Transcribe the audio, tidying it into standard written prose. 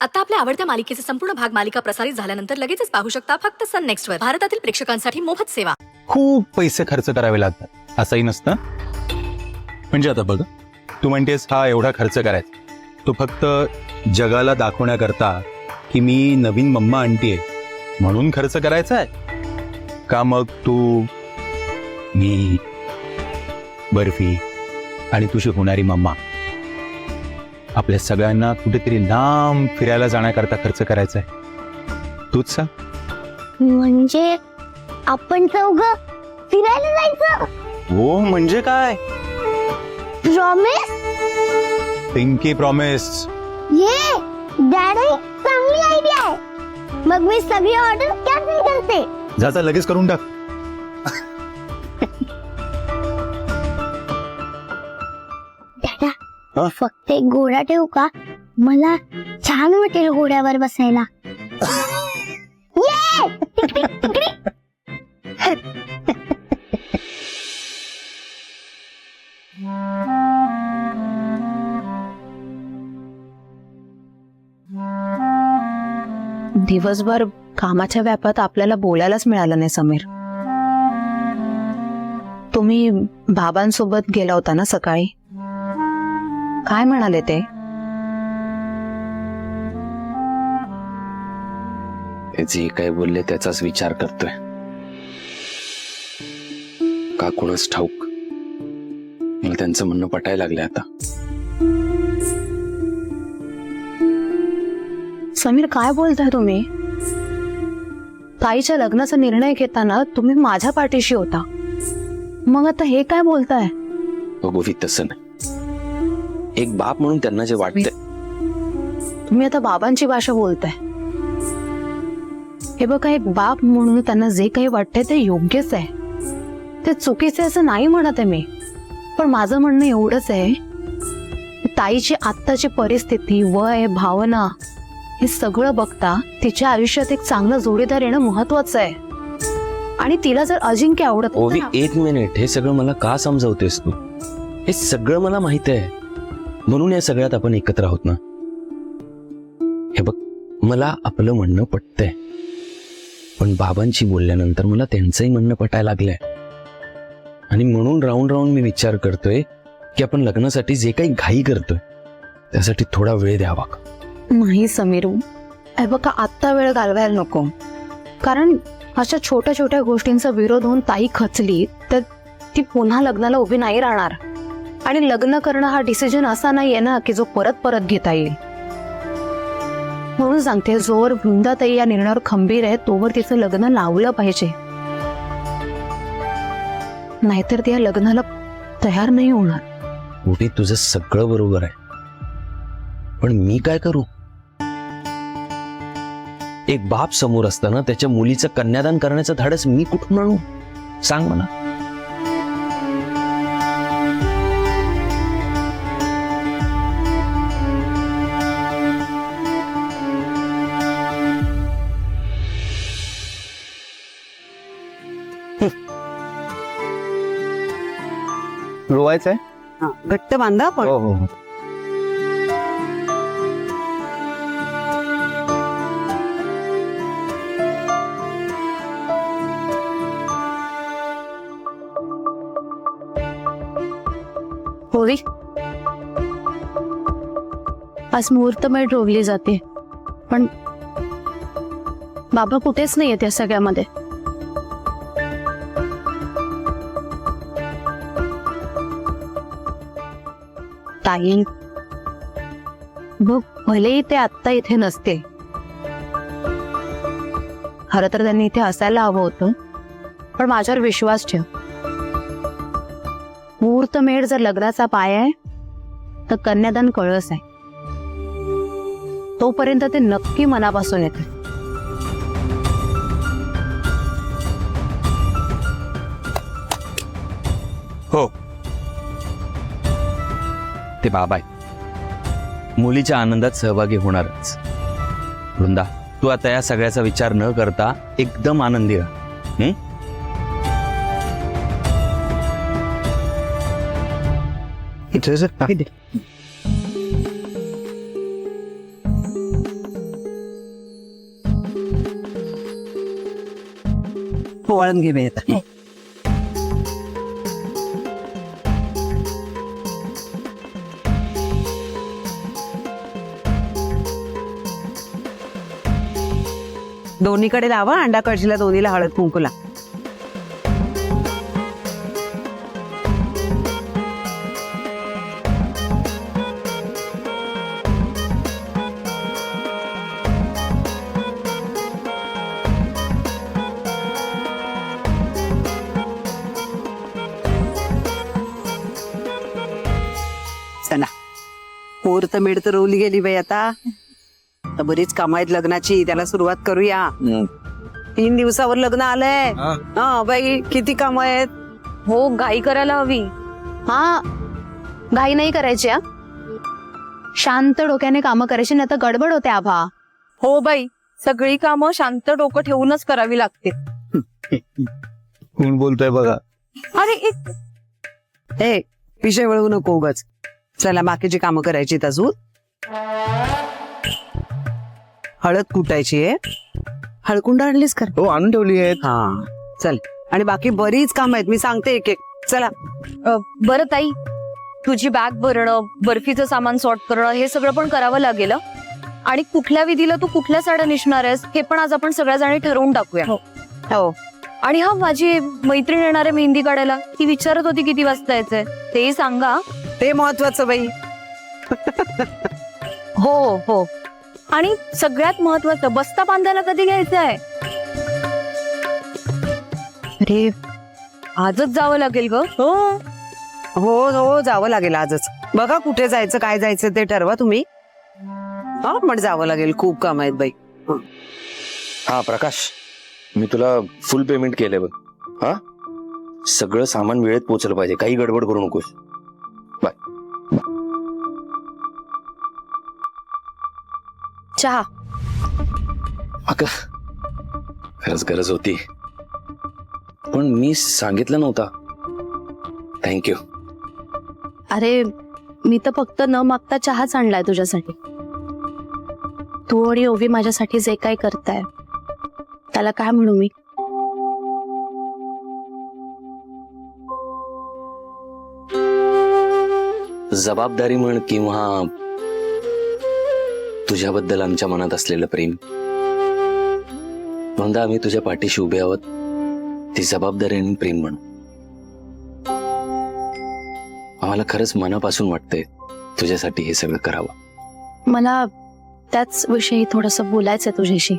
आता आपल्या आवडत्या मालिकेचे संपूर्ण भाग मालिका प्रसारित झाल्यानंतर लगेचच पाहू शकता फक्त सन नेक्स्ट वर. भारतातील प्रेक्षकांसाठी मोफत सेवा. खूप पैसे खर्च करावे लागतात असंही नसतं. म्हणजे आता बघ, तू म्हणतेस हा एवढा खर्च करायचा तो फक्त जगाला दाखवण्याकरता की मी नवीन मम्मा आणतीये म्हणून खर्च करायचा आहे का? मग तू, मी, बर्फी आणि तुझी होणारी मम्मा आपल्या सगळ्यांना कुठेतरी लांब फिरायला जाण्याकरता खर्च करायचा आहे? तूच सांग. म्हणजे आपण चौघं फिरायला जायचं? हो, म्हणजे काय? प्रॉमिस? Pinky promise. ये डॅडी, चांगली आयडिया आहे. मग मी सगळी ऑर्डर कॅन्सल करते. जा लगेच करून टाक. दादा, हा? फक्त एक घोडा ठेवू का? मला छान वाटेल घोड्यावर बसायला. ये! दिवसभर कामाच्या व्यापात आपल्याला बोलायलाच मिळालं नाही समीर. तुम्ही बाबांसोबत गेला होता ना सकाळी? काय म्हणाले ते? जे काय बोलले त्याचाच विचार करतोय. का कोणास ठाऊक, मला त्यांचं म्हणणं पटायला लागलंय आता. समीर, काय बोलताय तुम्ही? ताईच्या लग्नाचा निर्णय घेताना तुम्ही माझ्या पाठीशी होता, मग आता हे काय बोलताय? गोवी, तसं नाही. एक बाप म्हणून त्यांना जे वाटतंय. तुम्ही आता बाबांची भाषा बोलताय. हे बघा, एक बाप म्हणून त्यांना जे काही वाटतंय ते योग्यच आहे, ते चुकीचे असं नाही म्हणत आहे मी. पण माझं म्हणणं एवढंच आहे, ताईची आत्ताची परिस्थिती, वय, भावना हे सगळं बघता तिच्या आयुष्यात एक चांगला जोडीदार येणं महत्वाचं आहे. आणि तिला जर अजिंक्य आवडत ओवी, एक मिनिट, हे सगळं मला का समजवतेस तू? हे सगळं मला माहित आहे, म्हणून या सगळ्यात आपण एकत्र आहोत ना. हे बघ, मला आपलं म्हणणं पटतंय, पण बाबांची बोलल्यानंतर मला त्यांचंही म्हणणं पटायला लागलंय. आणि म्हणून राऊंड राऊंड मी विचार करतोय की आपण लग्नासाठी जे काही घाई करतोय त्यासाठी थोडा वेळ द्यावा. नाही समीर, हे बघा, आत्ता वेळ घालवायला नको. कारण अशा छोट्या छोट्या गोष्टींचा विरोध होऊन ताई खचली तर ती पुन्हा लग्नाला उभी नाही राहणार. आणि लग्न करणं हा डिसिजन असा नाहीये ना की जो परत परत घेता येईल. म्हणून सांगते, जोवर वृंदाताई या निर्णयावर खंबीर आहे तोवर तिचं लग्न लावलं पाहिजे, नाहीतर ती या लग्नाला तयार नाही होणार. ओवी, तुझं सगळं बरोबर आहे, पण मी काय करू? एक बाप समोर असताना त्याच्या मुलीचं कन्यादान करण्याचं धाडस मी कुठून आणू? सांग मला. रोवायचंय? घट्ट बांधा पण. हो हो. होळी आज मुहूर्तमेढ रोवली जाते, पण बाबा कुठेच नाहीये त्या सगळ्यामध्ये. ताई, बघ, भलेही ते आत्ता इथे नसते, खरं तर त्यांनी इथे असायला हवं होतं, पण माझ्यावर विश्वास ठेव. मुहूर्तमेढ जर लग्नाचा पाय आहे तर कन्यादान कळस आहे. तोपर्यंत ते नक्की मनापासून येते. हो, ते बाबा आहेत, मुलीच्या आनंदात सहभागी होणारच. वृंदा, तू आता या सगळ्याचा विचार न करता एकदम आनंदी राहा. वळण घे आता. दोन्हीकडे लावा. अंडा कळशीला दोन्हीला हळद कुंकूला. चला, पोर तर मेड तर रोवली गेली बाई. आता बरीच कामं आहेत लग्नाची. त्याला सुरुवात करूया. 3 दिवसावर लग्न आलंय. हा बाई, किती कामं आहेत. हो, घाई करायला हवी. हा, घाई नाही करायची. हा, शांत डोक्याने कामं करायची, नाही तर गडबड होते आभा. हो बाई, सगळी कामं शांत डोकं ठेवूनच करावी लागतील. कोण बोलतोय बघा. अरे एक हे विषय वळवू नको उगाच. चला, बाकीची कामं करायची अजून. हळद कुटायची आहे. हळकुंड आणलीस कर. हो, आणून ठेवली आहेत. हा, चल. आणि बाकी बरीच कामं आहेत. मी सांगते एक एक. चला. बरं ताई, तुझी बॅग भरणं, बर्फीचं सामान सॉर्ट करणं, हे सगळं पण करावं लागेल. आणि कुठल्या विधीला तू कुठल्या साड्या नेसणार आहेस हे पण आज आपण सगळ्या जणी ठरवून टाकूया. हो, आणि हा, माझी मैत्रीण येणार आहे मेहंदी काढायला. ती विचारत होती किती वाजता यायचंय, तेही सांगा. ते महत्वाचं बाई. हो हो. आणि सगळ्यात महत्वाचं, बस्ता बांधायला कधी घ्यायचा आहे? अरे, आजच जावं लागेल ग. हो. हो हो, जावं लागेल आजच. बघा कुठे जायचं, काय जायचं ते ठरवा तुम्ही. हा, पण जावं लागेल. खूप काम आहेत बाई. हा प्रकाश, मी तुला फुल पेमेंट केलंय बघ. हा, सगळं सामान वेळेत पोहोचलं पाहिजे. काही गडबड करू नकोस. बाय. चहा. अगं, खरंच गरज होती, पण मी सांगितलं नव्हता. थँक्यू. अरे, मी तर फक्त न मागता चहाच आणलाय तुझ्यासाठी. तू आणि ओवी माझ्यासाठी जे काय करताय त्याला काय म्हणू मी. जबाबदारी म्हण किंवा तुझ्याबद्दल आमच्या मनात असलेलं प्रेम, म्हणून आम्ही तुझ्या पाठीशी उभे आहोत. ती जबाबदारी आणि प्रेम म्हणून आम्हाला खरंच मनापासून वाटतंय तुझ्यासाठी हे सगळं करावं. मला त्याच विषयी थोडंसं बोलायचंय तुझ्याशी.